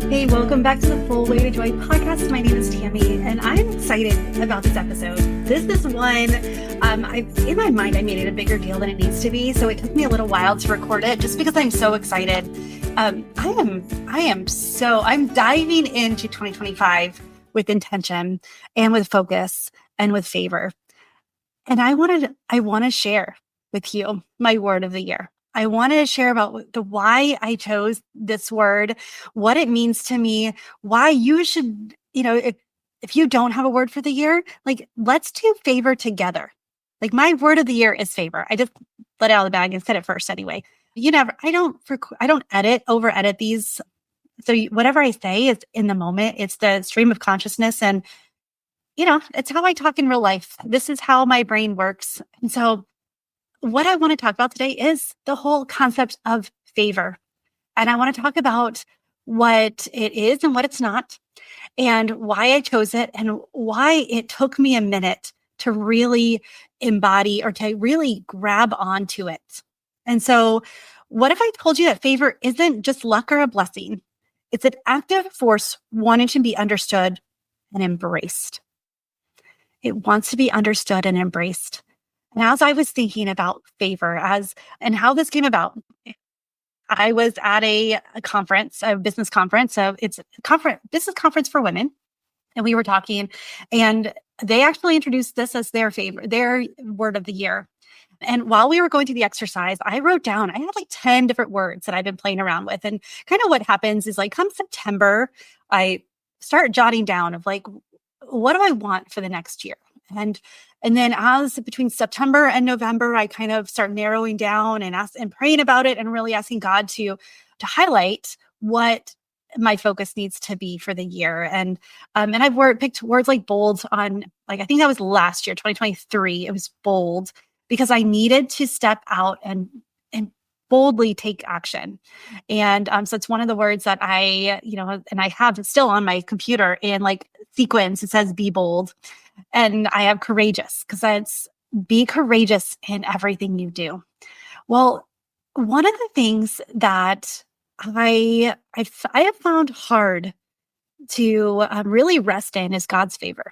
Hey, welcome back to the Full Way to Joy podcast. My name is Tami, and I'm excited about this episode. This is one, in my mind, I made it a bigger deal than it needs to be. So it took me a little while to record it just because I'm so excited. I'm diving into 2025 with intention and with focus and with favor. And I want to share with you my word of the year. I wanted to share about the why I chose this word, what it means to me, why you should, if you don't have a word for the year, let's do favor together. Like my word of the year is favor. I just let it out of the bag and said it first anyway. I don't over edit these. So whatever I say is in the moment. It's the stream of consciousness, and it's how I talk in real life. This is how my brain works. And so what I want to talk about today is the whole concept of favor. And I want to talk about what it is and what it's not, and why I chose it, and why it took me a minute to really embody or to really grab onto it. And so, what if I told you that favor isn't just luck or a blessing? It's an active force wanting to be understood and embraced. It wants to be understood and embraced. And as I was thinking about favor and how this came about, I was at a conference, a business conference. So it's a business conference for women. And we were talking, and they actually introduced this as their word of the year. And while we were going through the exercise, I wrote down, I had like 10 different words that I've been playing around with. And kind of what happens is come September, I start jotting down of what do I want for the next year? And then as between September and November, I kind of start narrowing down and praying about it, and really asking God to highlight what my focus needs to be for the year. And I've picked words like bold on, I think that was last year, 2023. It was bold because I needed to step out and boldly take action. And so it's one of the words that and I have still on my computer in sequence. It says be bold. And I have courageous, because that's be courageous in everything you do. Well, one of the things that I have found hard to really rest in is God's favor.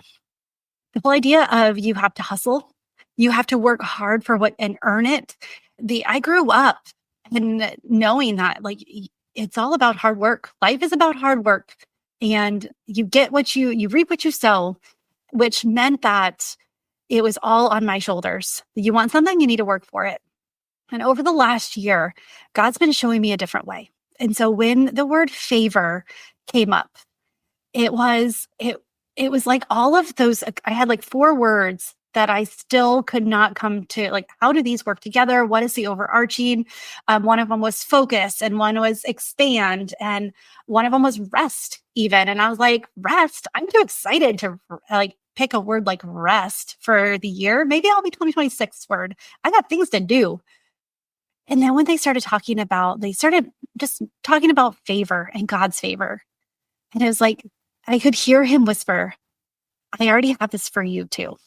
The whole idea of you have to hustle, you have to work hard for and earn it. I grew up and knowing that it's all about hard work. Life is about hard work, and you get you reap what you sow, which meant that it was all on my shoulders. You want something, you need to work for it. And over the last year, God's been showing me a different way. And so when the word favor came up, it was like all of those, I had 4 words that I still could not come to, how do these work together? What is the overarching? One of them was focus, and one was expand, and one of them was rest even. And I was like, rest? I'm too excited to pick a word like rest for the year. Maybe I'll be 2026 word. I got things to do. And then when they started just talking about favor and God's favor. And it was I could hear him whisper, I already have this for you too.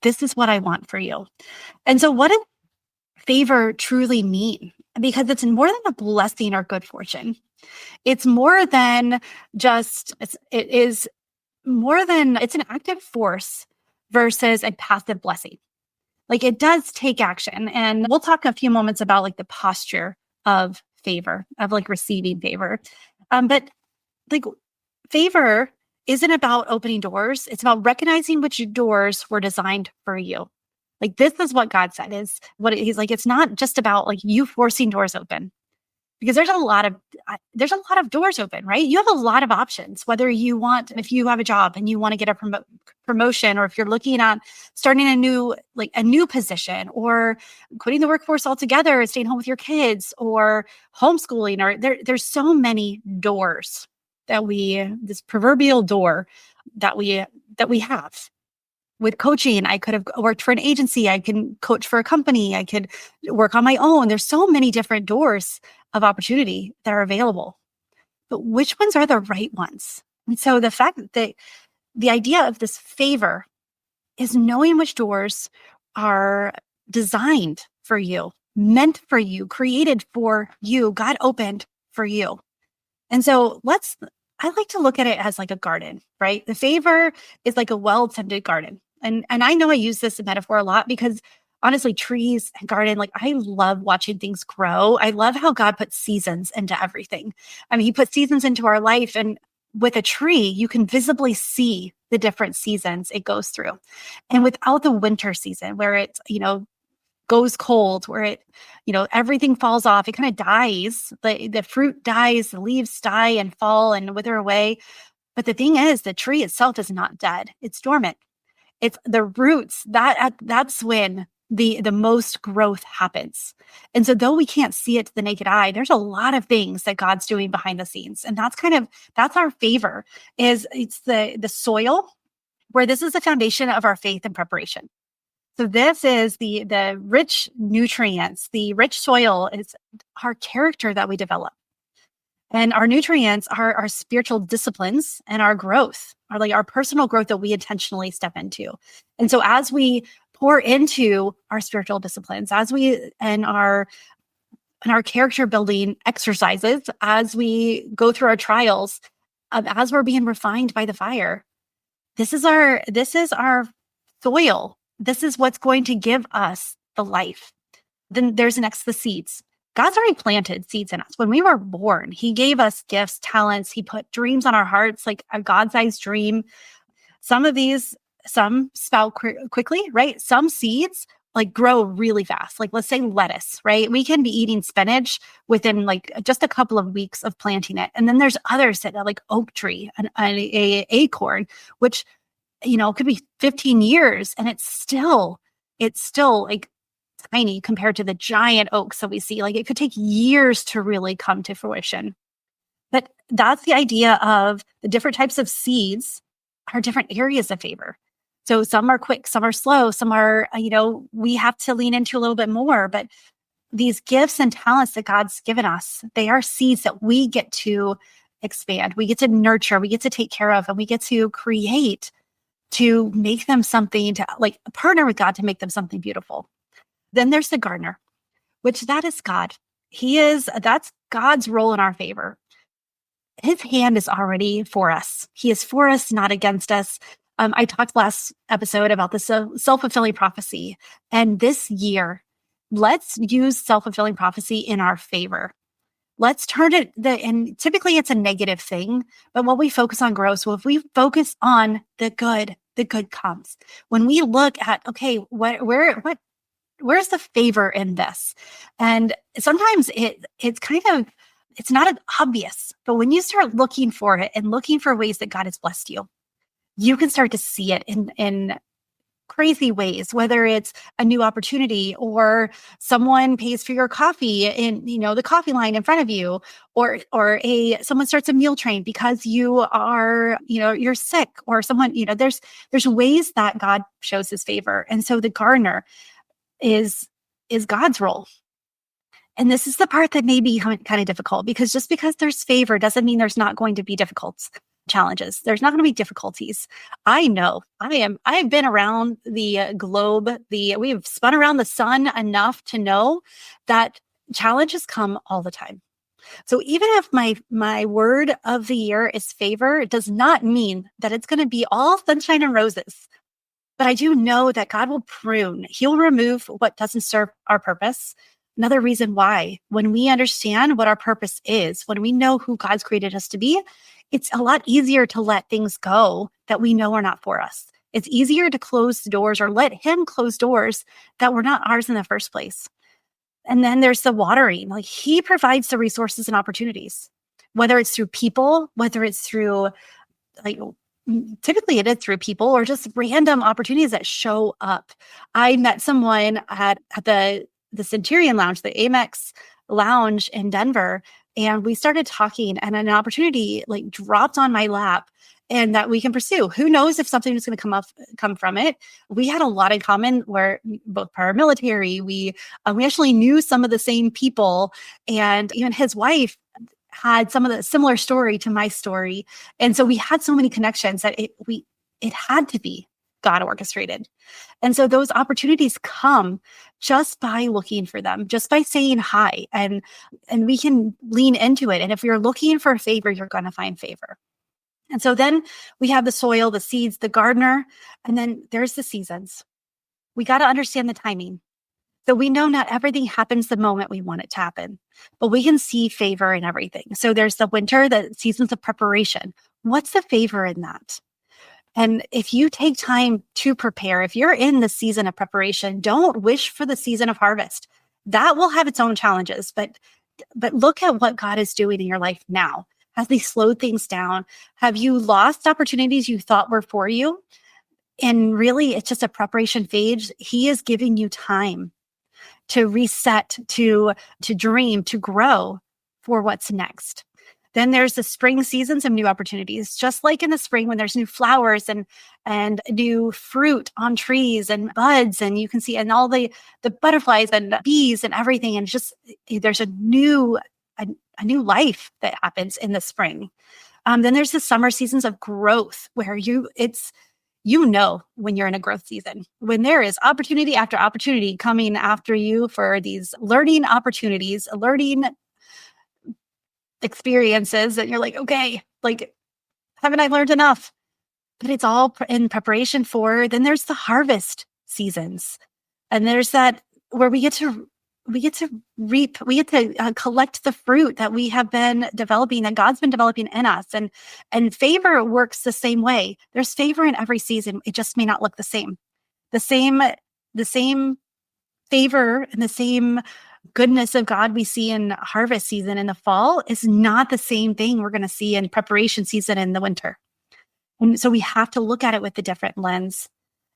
This is what I want for you. And so what does favor truly mean? Because it's more than a blessing or good fortune. It's more than it's an active force versus a passive blessing. It does take action. And we'll talk a few moments about the posture of favor, of receiving favor. But favor isn't about opening doors. It's about recognizing which doors were designed for you. This is what God said is what he's it's not just about you forcing doors open, because there's a lot of doors open, right? You have a lot of options, if you have a job and you want to get a promotion, or if you're looking at starting a new position, or quitting the workforce altogether and staying home with your kids, or homeschooling, or there's so many doors this proverbial door that we have. With coaching, I could have worked for an agency. I can coach for a company. I could work on my own. There's so many different doors of opportunity that are available. But which ones are the right ones? And so the fact that the idea of this favor is knowing which doors are designed for you, meant for you, created for you, God opened for you. And so I like to look at it as like a garden, right? The favor is like a well-tended garden. And I know I use this metaphor a lot because honestly, trees and garden, like I love watching things grow. I love how God puts seasons into everything. I mean, he puts seasons into our life, and with a tree, you can visibly see the different seasons it goes through. And without the winter season where it, goes cold, where it, everything falls off, it kind of dies. The fruit dies, the leaves die and fall and wither away. But the thing is, the tree itself is not dead. It's dormant. It's the roots that's when the most growth happens. And so though we can't see it to the naked eye, there's a lot of things that God's doing behind the scenes. And that's our favor. It's the soil where this is the foundation of our faith and preparation. So this is the rich nutrients, the rich soil is our character that we develop. And our nutrients are our spiritual disciplines and our growth, are like our personal growth that we intentionally step into. And so as we pour into our spiritual disciplines, as we and our character building exercises, as we go through our trials, as we're being refined by the fire, this is our soil. This is what's going to give us the life. Then there's next the seeds. God's already planted seeds in us. When we were born, he gave us gifts, talents. He put dreams on our hearts, like a God-sized dream. Some spout quickly, right? Some seeds like grow really fast. Like let's say lettuce, right? We can be eating spinach within like just a couple of weeks of planting it. And then there's others that are like oak tree, an acorn, which, could be 15 years and it's still like tiny compared to the giant oaks that we see. Like it could take years to really come to fruition. But that's the idea of the different types of seeds are different areas of favor. So some are quick, some are slow, some are, we have to lean into a little bit more. But these gifts and talents that God's given us, they are seeds that we get to expand. We get to nurture, we get to take care of, and we get to create to make them something, to like partner with God to make them something beautiful. Then there's the gardener, which that is God. That's God's role in our favor. His hand is already for us. He is for us, not against us. I talked last episode about the self-fulfilling prophecy. And this year, let's use self-fulfilling prophecy in our favor. Let's turn it, and typically it's a negative thing, but when we focus on growth, so if we focus on the good comes. When we look at, okay, where's the favor in this? And sometimes it's not obvious, but when you start looking for it and looking for ways that God has blessed you, you can start to see it in crazy ways, whether it's a new opportunity or someone pays for your coffee in, the coffee line in front of you, or someone starts a meal train because you are, you're sick, or someone, there's ways that God shows his favor. And so the gardener is God's role. And this is the part that may be kind of difficult, because just because there's favor doesn't mean there's not going to be difficult challenges. There's not going to be difficulties. I know I've been around the globe. We've spun around the sun enough to know that challenges come all the time. So even if my word of the year is favor, it does not mean that it's going to be all sunshine and roses. But I do know that God will prune. He'll remove what doesn't serve our purpose. Another reason why, when we understand what our purpose is, when we know who God's created us to be, it's a lot easier to let things go that we know are not for us. It's easier to close doors or let him close doors that were not ours in the first place. And then there's the watering. Like he provides the resources and opportunities, whether it's through people, whether it's through typically it is through people or just random opportunities that show up. I met someone at the Centurion Lounge, the Amex Lounge in Denver, and we started talking, and an opportunity like dropped on my lap, and that we can pursue. Who knows if something is going to come from it? We had a lot in common. We're both paramilitary. We actually knew some of the same people, and even his wife had some of the similar story to my story, and so we had so many connections that it had to be God orchestrated. And so those opportunities come just by looking for them, just by saying hi, and we can lean into it. And if you're looking for a favor, you're going to find favor. And so then we have the soil, the seeds, the gardener, and then there's the seasons. We got to understand the timing. So we know not everything happens the moment we want it to happen, but we can see favor in everything. So there's the winter, the seasons of preparation. What's the favor in that? And if you take time to prepare, if you're in the season of preparation, don't wish for the season of harvest. That will have its own challenges, but look at what God is doing in your life now. Has He slowed things down? Have you lost opportunities you thought were for you? And really, it's just a preparation phase. He is giving you time to reset, to dream, to grow for what's next. Then there's the spring seasons of new opportunities. Just like in the spring when there's new flowers and new fruit on trees and buds, and you can see and all the butterflies and bees and everything, and just there's a new life that happens in the spring. Then there's the summer seasons of growth where when you're in a growth season, when there is opportunity after opportunity coming after you for these learning opportunities, learning experiences, and you're like, okay, like, haven't I learned enough? But it's all in preparation for, then there's the harvest seasons. And there's that where we get to reap, we get to collect the fruit that we have been developing, that God's been developing in us. And favor works the same way. There's favor in every season. It just may not look the same. The same favor and the same goodness of God we see in harvest season in the fall is not the same thing we're going to see in preparation season in the winter. And so we have to look at it with a different lens.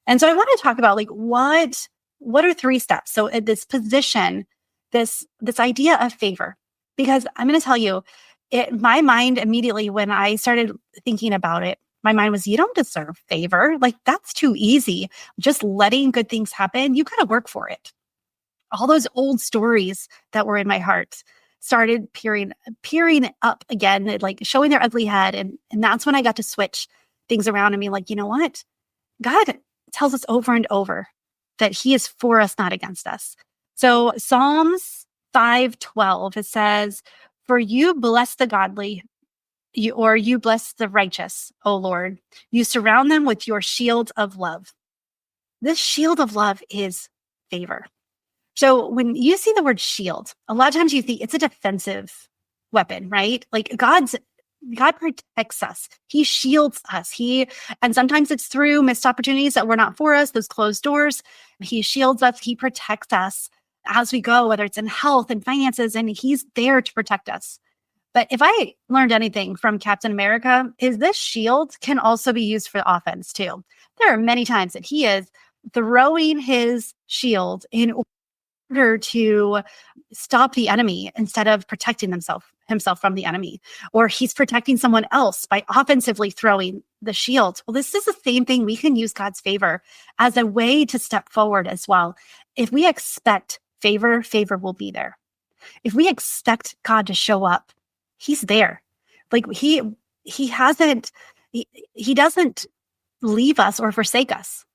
And so I want to talk about like what are 3 steps? So at this position, this idea of favor, because I'm going to tell you, my mind immediately when I started thinking about it, my mind was, you don't deserve favor. Like that's too easy. Just letting good things happen. You got to work for it. All those old stories that were in my heart started peering up again, like showing their ugly head. And that's when I got to switch things around and be like, you know what? God tells us over and over that He is for us, not against us. So Psalms 5:12, it says, for you bless the godly, you bless the righteous, O Lord. You surround them with your shield of love. This shield of love is favor. So when you see the word shield, a lot of times you think it's a defensive weapon, right? Like God protects us. He shields us. And sometimes it's through missed opportunities that were not for us, those closed doors. He shields us. He protects us as we go, whether it's in health and finances, and He's there to protect us. But if I learned anything from Captain America, is this shield can also be used for offense too. There are many times that he is throwing his shield in order to stop the enemy instead of protecting himself from the enemy, or he's protecting someone else by offensively throwing the shield. Well, this is the same thing. We can use God's favor as a way to step forward as well. If we expect favor will be there. If we expect God to show up, He's there. Like he doesn't leave us or forsake us.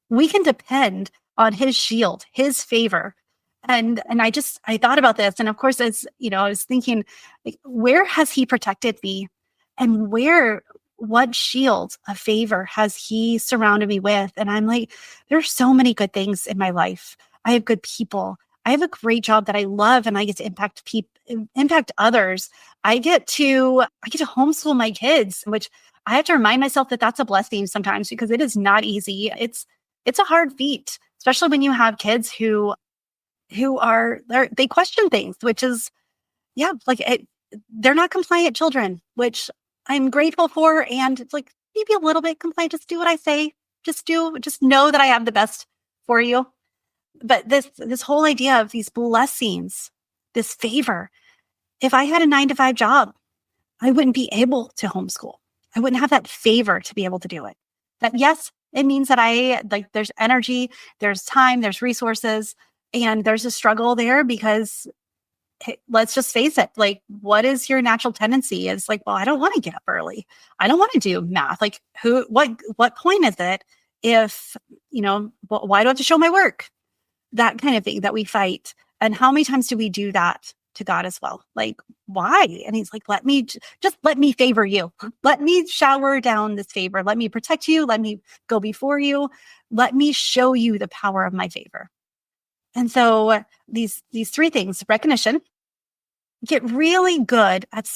We can depend on His shield, His favor. And I thought about this. And of course, as you know, I was thinking, like, where has He protected me? And what shield of favor has He surrounded me with? And I'm like, there's so many good things in my life. I have good people. I have a great job that I love, and I get to impact others. I get to homeschool my kids, which I have to remind myself that that's a blessing sometimes, because it is not easy. It's a hard feat, especially when you have kids who they question things, which is, they're not compliant children, which I'm grateful for. And it's like, maybe a little bit compliant. Just do what I say. Just know that I have the best for you. But this whole idea of these blessings, this favor, if I had a 9-to-5 job, I wouldn't be able to homeschool. I wouldn't have that favor to be able to do it. That, yes, it means that there's energy, there's time, there's resources, and there's a struggle there because, hey, let's just face it. Like, what is your natural tendency? Is like, well, I don't want to get up early. I don't want to do math. Like, what point is it if, why do I have to show my work? That kind of thing that we fight. And how many times do we do that to God as well. Like, why? And he's like, just let me favor you. Let me shower down this favor. Let me protect you. Let me go before you. Let me show you the power of my favor. And so these three things: recognition, get really good at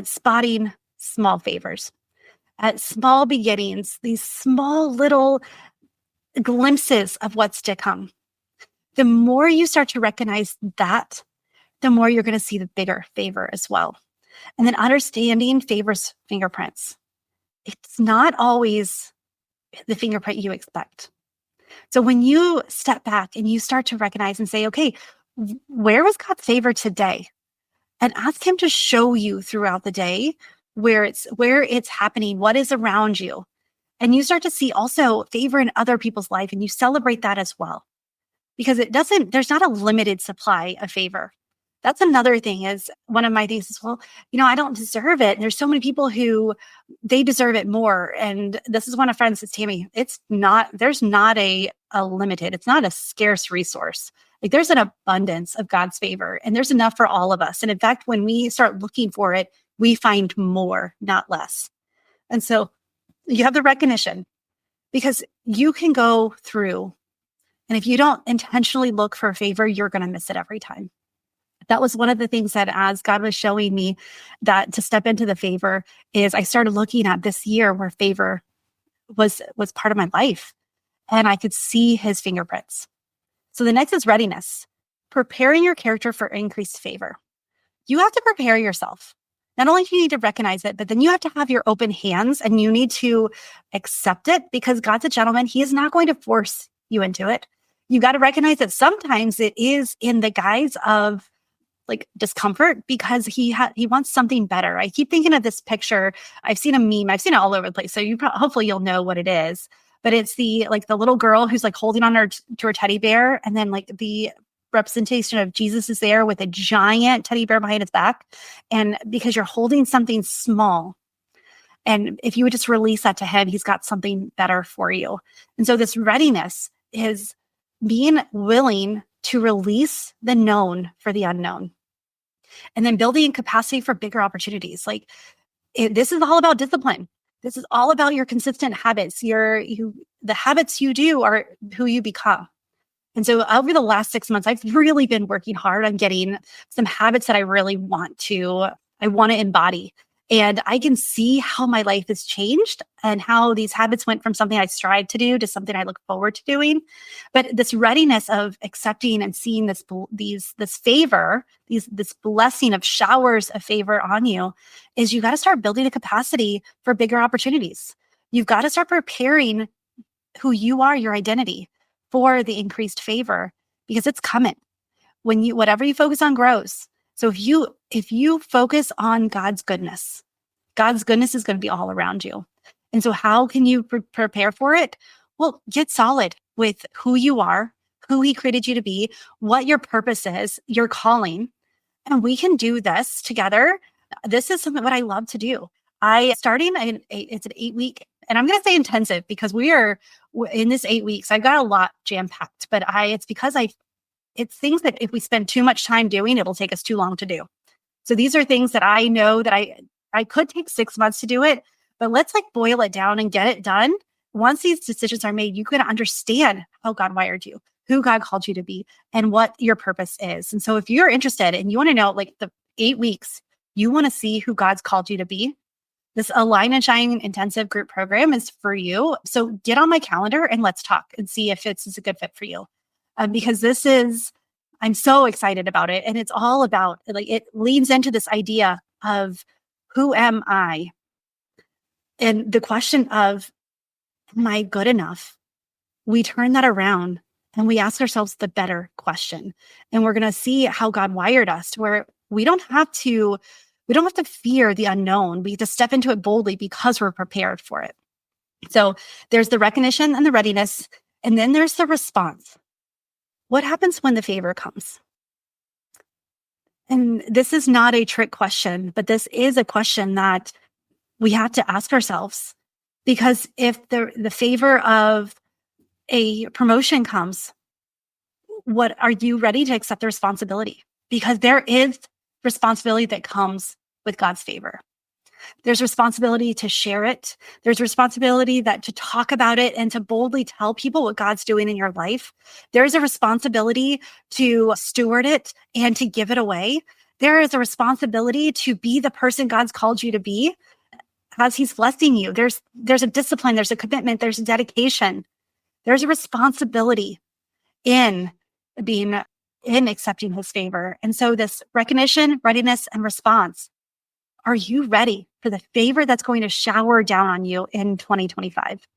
spotting small favors, at small beginnings, these small little glimpses of what's to come. The more you start to recognize that, the more you're going to see the bigger favor as well. And then understanding favor's fingerprints. It's not always the fingerprint you expect. So when you step back and you start to recognize and say, okay, where was God's favor today? And ask him to show you throughout the day where it's happening, what is around you. And you start to see also favor in other people's life, and you celebrate that as well. Because there's not a limited supply of favor. That's another thing, is one of my things is, well, I don't deserve it. And there's so many people who they deserve it more. And this is one of friends says, Tami, there's not a limited, it's not a scarce resource. Like, there's an abundance of God's favor, and there's enough for all of us. And in fact, when we start looking for it, we find more, not less. And so you have the recognition, because you can go through, and if you don't intentionally look for a favor, you're going to miss it every time. That was one of the things that, as God was showing me that to step into the favor, is I started looking at this year where favor was part of my life, and I could see his fingerprints. So the next is readiness, preparing your character for increased favor. You have to prepare yourself. Not only do you need to recognize it, but then you have to have your open hands, and you need to accept it, because God's a gentleman. He is not going to force you into it. You got to recognize that sometimes it is in the guise of like discomfort, because he wants something better. I keep thinking of this picture. I've seen a meme. I've seen it all over the place. So hopefully you'll know what it is. But it's the little girl who's like holding on to her teddy bear, and then like the representation of Jesus is there with a giant teddy bear behind his back. And because you're holding something small, and if you would just release that to him, he's got something better for you. And so this readiness is being willing to release the known for the unknown, and then building capacity for bigger opportunities. This is all about discipline. This is all about your consistent habits. The habits you do are who you become. And so over the last 6 months, I've really been working hard on getting some habits that I really want to embody. And I can see how my life has changed, and how these habits went from something I strive to do to something I look forward to doing. But this readiness of accepting and seeing this favor, this blessing of showers of favor on you, is you got to start building a capacity for bigger opportunities. You've got to start preparing who you are, your identity, for the increased favor, because it's coming. Whatever you focus on grows. So if you focus on God's goodness is going to be all around you. And so how can you prepare for it? Well, get solid with who you are, who he created you to be, what your purpose is, your calling. And we can do this together. This is something what I love to do. It's an 8-week, and I'm going to say intensive, because we are in this 8 weeks. I've got a lot jam-packed, but it's things that if we spend too much time doing, it'll take us too long to do. So these are things that I know that I could take 6 months to do it, but let's boil it down and get it done. Once these decisions are made, you can understand how God wired you, who God called you to be, and what your purpose is. And so if you're interested and you want to know, the 8 weeks, you want to see who God's called you to be, this Align and Shine intensive group program is for you. So get on my calendar and let's talk and see if it's a good fit for you. Because I'm so excited about it. And it's all about, it leans into this idea of who am I? And the question of, am I good enough? We turn that around and we ask ourselves the better question. And we're going to see how God wired us, where we don't have to fear the unknown. We get to step into it boldly because we're prepared for it. So there's the recognition and the readiness, and then there's the response. What happens when the favor comes? And this is not a trick question, but this is a question that we have to ask ourselves. Because if the favor of a promotion comes, what are you ready to accept the responsibility? Because there is responsibility that comes with God's favor. There's responsibility to share it. There's responsibility to talk about it and to boldly tell people what God's doing in your life. There's a responsibility to steward it and to give it away. There is a responsibility to be the person God's called you to be as he's blessing you. There's a discipline, there's a commitment, there's a dedication. There's a responsibility in accepting his favor. And so this recognition, readiness, and response. Are you ready for the favor that's going to shower down on you in 2025?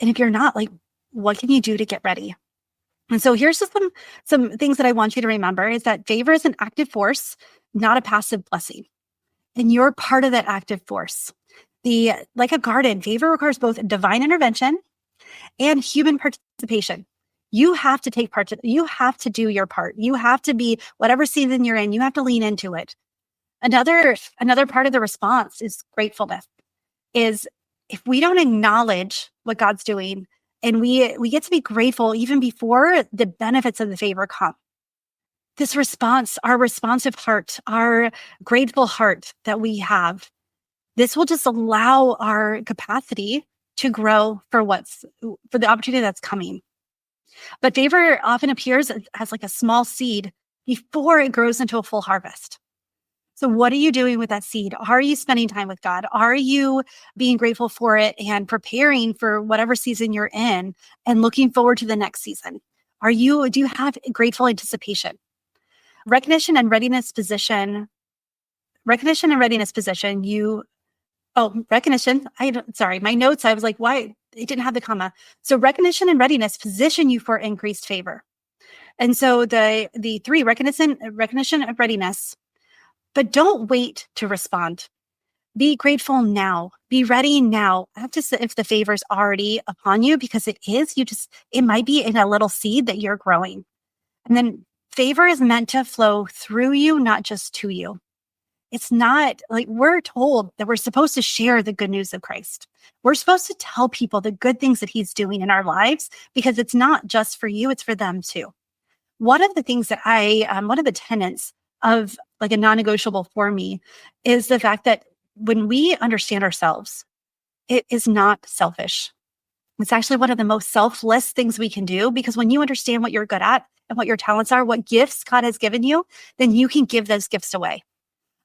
And if you're not, what can you do to get ready? And so here's just some things that I want you to remember is that favor is an active force, not a passive blessing. And you're part of that active force. Like a garden, favor requires both divine intervention and human participation. You have to take part. You have to do your part. You have to be whatever season you're in. You have to lean into it. Another part of the response is gratefulness. Is if we don't acknowledge what God's doing, and we get to be grateful even before the benefits of the favor come. This response, our responsive heart, our grateful heart that we have, this will just allow our capacity to grow for the opportunity that's coming. But favor often appears as like a small seed before it grows into a full harvest. So what are you doing with that seed? Are you spending time with God? Are you being grateful for it and preparing for whatever season you're in and looking forward to the next season? Do you have grateful anticipation? Recognition and readiness position. Recognition. Sorry, my notes, I was like, why? It didn't have the comma. So recognition and readiness position you for increased favor. And so the three, recognition and readiness, but don't wait to respond. Be grateful now. Be ready now. I have to say if the favor's already upon you, because it is, it might be in a little seed that you're growing. And then favor is meant to flow through you, not just to you. It's not like we're told that we're supposed to share the good news of Christ. We're supposed to tell people the good things that he's doing in our lives because it's not just for you, it's for them too. One of the things that one of the tenets of like a non-negotiable for me is the fact that when we understand ourselves, it is not selfish. It's actually one of the most selfless things we can do, because when you understand what you're good at and what your talents are, what gifts God has given you, then you can give those gifts away.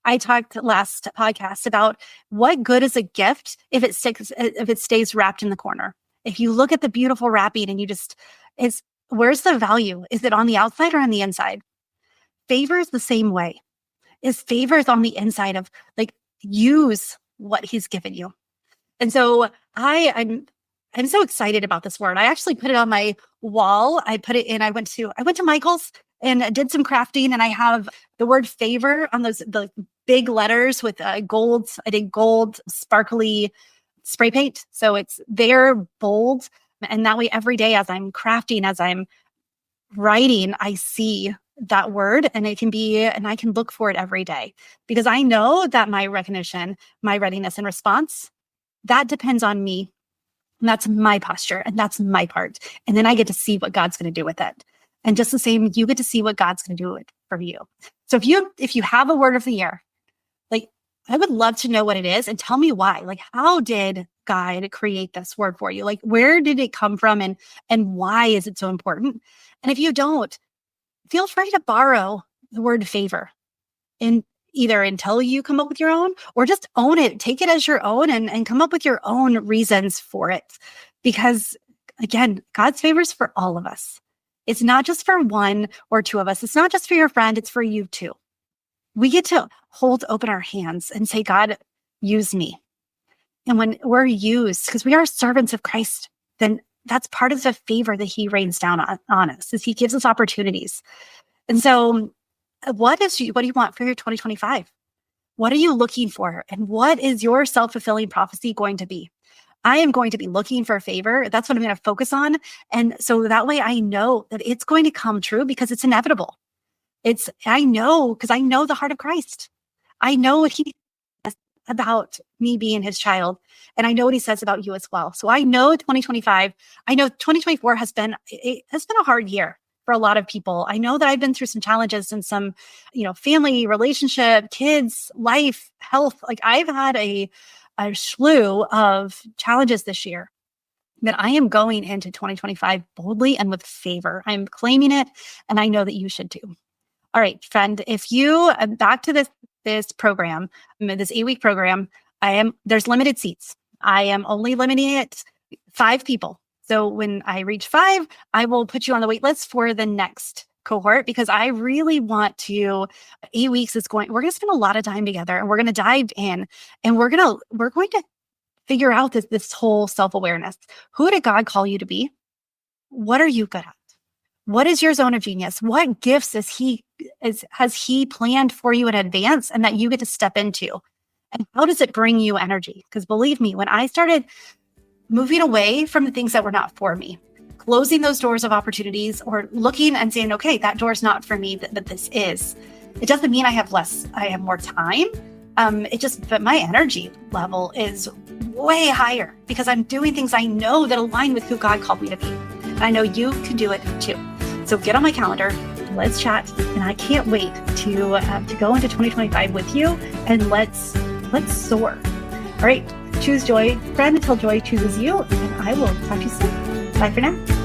I talked last podcast about what good is a gift if it stays wrapped in the corner. If you look at the beautiful wrapping and where's the value? Is it on the outside or on the inside? Favor is the same way. Favor is on the inside of use what he's given you. And so I'm so excited about this word. I actually put it on my wall. I went to Michael's and did some crafting, and I have the word favor on the big letters with gold. I did gold sparkly spray paint. So it's there bold. And that way every day as I'm crafting, as I'm writing, I see that word and I can look for it every day, because I know that my recognition, my readiness and response, that depends on me. And that's my posture and that's my part. And then I get to see what God's going to do with it. And just the same, you get to see what God's going to do for you. So if you have a word of the year, I would love to know what it is and tell me why. How did God create this word for you? Where did it come from and why is it so important? And if you don't, feel free to borrow the word favor either until you come up with your own, or just own it, take it as your own and come up with your own reasons for it. Because again, God's favor is for all of us. It's not just for one or two of us. It's not just for your friend. It's for you too. We get to hold open our hands and say, God, use me. And when we're used, because we are servants of Christ, then that's part of the favor that he rains down on us, is he gives us opportunities. And so what do you want for your 2025? What are you looking for? And what is your self-fulfilling prophecy going to be? I am going to be looking for favor. That's what I'm going to focus on. And so that way I know that it's going to come true because it's inevitable. I know the heart of Christ. I know what he says about me being his child. And I know what he says about you as well. So I know 2024 has been a hard year. for a lot of people. I know that I've been through some challenges and some, family, relationship, kids, life, health. Like I've had a slew of challenges this year that I am going into 2025 boldly and with favor. I'm claiming it, and I know that you should too. All right, friend, if you back to this program, this 8-week program, there's limited seats. I am only limiting it 5 people. So when I reach 5, I will put you on the wait list for the next cohort, because I really want to. 8 weeks we're going to spend a lot of time together, and we're going to dive in, and we're going to figure out this whole self-awareness. Who did God call you to be? What are you good at? What is your zone of genius? What gifts has he planned for you in advance and that you get to step into? And how does it bring you energy? Because believe me, when I started moving away from the things that were not for me, closing those doors of opportunities, or looking and saying, okay, that door's not for me, but this is. It doesn't mean I have more time. But my energy level is way higher because I'm doing things I know that align with who God called me to be. And I know you can do it too. So get on my calendar, let's chat. And I can't wait to go into 2025 with you, and let's soar. All right. Choose joy, friend, until joy chooses you. And I will talk to you soon. Bye for now.